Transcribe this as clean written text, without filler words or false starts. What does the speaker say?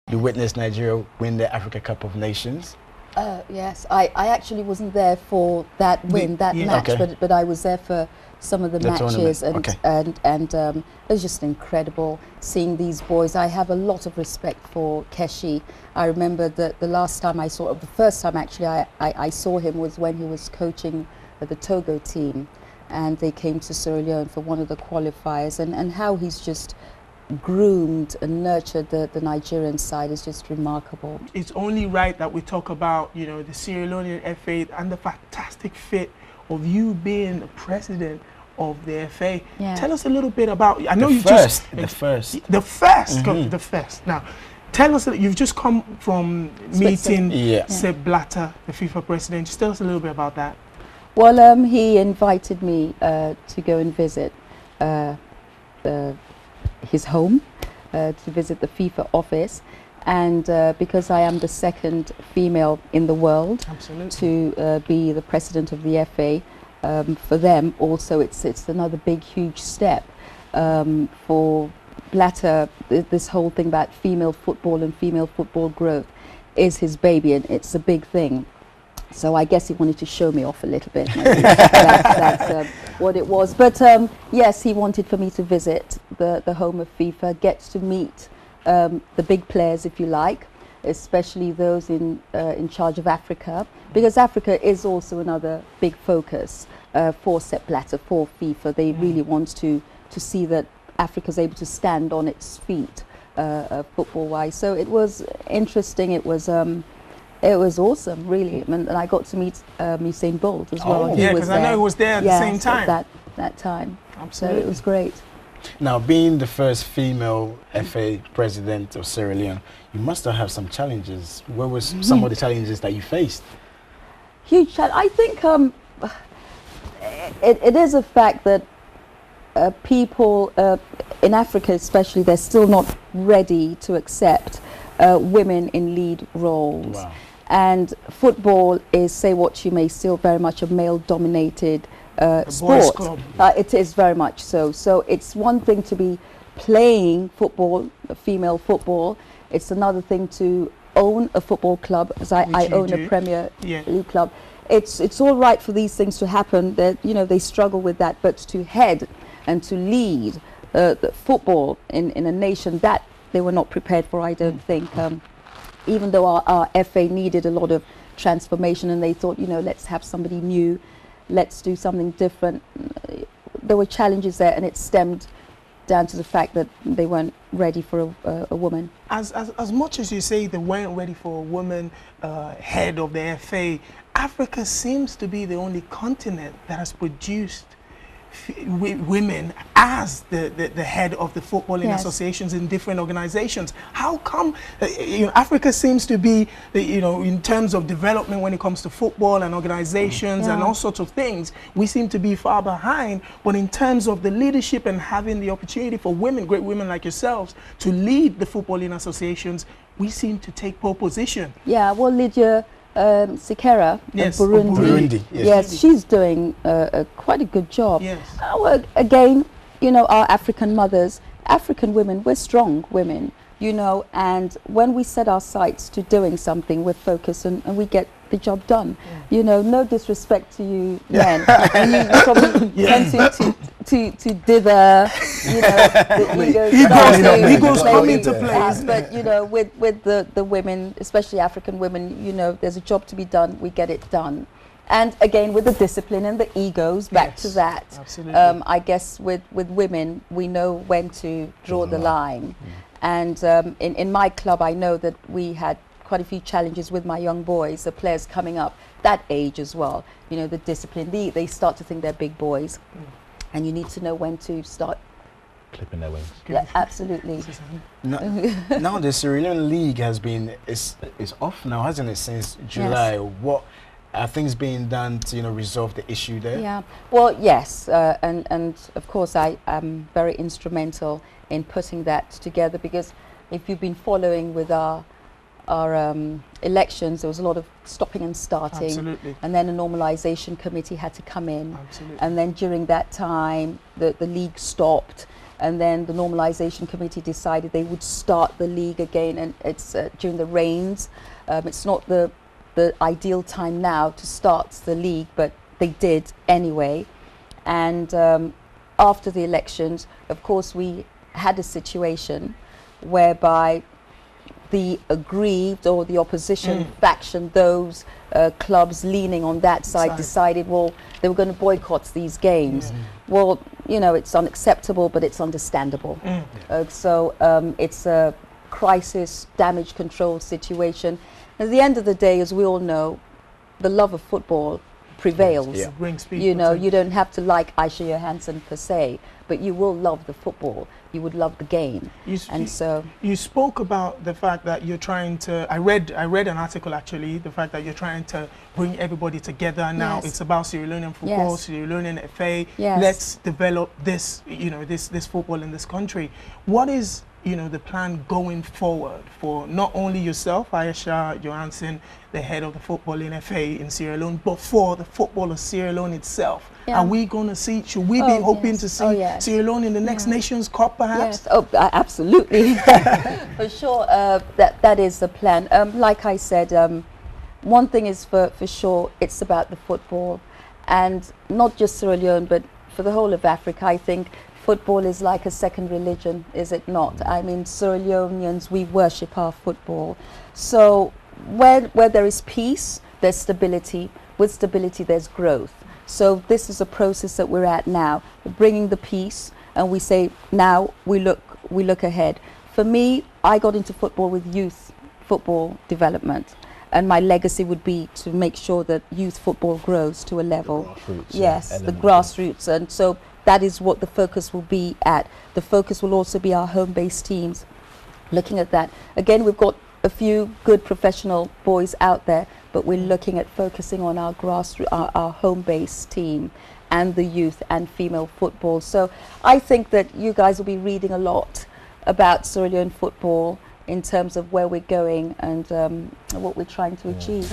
you witnessed Nigeria win the Africa Cup of Nations. Yes, I actually wasn't there for that win, match, but I was there for some of the matches, and it was just incredible seeing these boys. I have a lot of respect for Keshi. I remember that the first time actually I saw him was when he was coaching the Togo team, and they came to Sierra Leone for one of the qualifiers, and how he's just groomed and nurtured the Nigerian side is just remarkable. It's only right that we talk about, you know, the Sierra Leonean FA and the fantastic fit of you being the president of the FA. Yeah. Tell us a little bit about, I know the first. Now, tell us, you've just come from meeting Sepp Blatter, the FIFA president. Just tell us a little bit about that. Well, he invited me to go and visit his home, to visit the FIFA office, and because I am the second female in the world to be the president of the FA, for them also it's another big huge step. For Blatter, this whole thing about female football and female football growth is his baby, and it's a big thing. So I guess he wanted to show me off a little bit. That's what it was. But yes, he wanted for me to visit the home of FIFA, get to meet the big players, if you like, especially those in charge of Africa, because Africa is also another big focus for Sepp Blatter, for FIFA. They really want to see that Africa is able to stand on its feet football-wise. So it was interesting. It was awesome, really, and I got to meet Usain Bolt as well. Yeah, because I know he was there at the same time. At that time. Absolutely. So it was great. Now, being the first female FA president of Sierra Leone, you must have had some challenges. What was some of the challenges that you faced? Huge challenge. I think it is a fact that people in Africa especially, they're still not ready to accept women in lead roles. Wow. And football is, say what you may, still very much a male-dominated sport. It is very much so. So it's one thing to be playing football, female football. It's another thing to own a football club, as I own a Premier League club. It's all right for these things to happen. That, you know, they struggle with that, but to head and to lead the football in a nation, that they were not prepared for, I don't think. Even though our FA needed a lot of transformation, and they thought, you know, let's have somebody new, let's do something different. There were challenges there, and it stemmed down to the fact that they weren't ready for a woman. As much as you say they weren't ready for a woman head of the FA, Africa seems to be the only continent that has produced women as the head of the footballing associations in different organizations. How come Africa seems to be, in terms of development when it comes to football and organizations and all sorts of things, we seem to be far behind, but in terms of the leadership and having the opportunity for women, great women like yourselves, to lead the footballing associations, we seem to take pole position. Yeah, well, Lydia Sikera of Burundi. Yes, she's doing quite a good job. Yes. Well, again, you know, our African mothers, African women, we're strong women, you know, and when we set our sights to doing something, we're focused and we get the job done. You know, no disrespect to you men. You probably tend to dither, you know, egos come into play. But, you know, with the women, especially African women, you know, there's a job to be done, we get it done. And again, with the discipline and the egos, back to that. Absolutely. I guess with women, we know when to draw the line. And in my club, I know that we had quite a few challenges with my young boys, the players coming up that age as well. You know, the discipline, they start to think they're big boys, and you need to know when to start clipping their wings. Yeah, absolutely. Now the Sierra Leone League has been is off now, hasn't it, since July? Yes. What are things being done to resolve the issue there? Yeah, well, yes, and of course I am very instrumental in putting that together, because if you've been following with our elections, there was a lot of stopping and starting. Absolutely. And then a normalization committee had to come in. Absolutely. And then during that time, the league stopped. and then the normalization committee decided they would start the league again, and it's during the rains. It's not the ideal time now to start the league, but they did anyway. And after the elections, of course, we had a situation whereby the aggrieved or the opposition faction, those clubs leaning on that side, decided, well, they were going to boycott these games. Well, you know, it's unacceptable, but it's understandable. So it's a crisis, damage control situation. At the end of the day, as we all know, the love of football prevails. You know, you don't have to like Isha Johansen per se, but you will love the football. You would love the game. And so you spoke about the fact that you're trying to, I read an article actually, the fact that you're trying to bring everybody together now. It's about Sierra Leonean football, Sierra Leonean FA. Let's develop this, you know, this football in this country. What is, you know, the plan going forward for not only yourself, Isha Johansen, the head of the football in FA in Sierra Leone, but for the football of Sierra Leone itself? Are we going to see, should we be hoping to see Sierra Leone in the next Nations Cup perhaps? Absolutely. For sure, that is the plan. Like I said, one thing is for sure, it's about the football, and not just Sierra Leone, but for the whole of Africa. I think football is like a second religion, is it not? I mean, Sierra Leoneans, we worship our football. So where there is peace, there's stability. With stability, there's growth. So this is a process that we're at now, bringing the peace, and we say now we look ahead. For me, I got into football with youth football development, and my legacy would be to make sure that youth football grows to a level. The grassroots, and so that is what the focus will be at. The focus will also be our home-based teams. Looking at that, again, we've got a few good professional boys out there, but we're looking at focusing on our grassroots, our home-based team, and the youth and female football. So I think that you guys will be reading a lot about Sierra Leone football in terms of where we're going and what we're trying to achieve.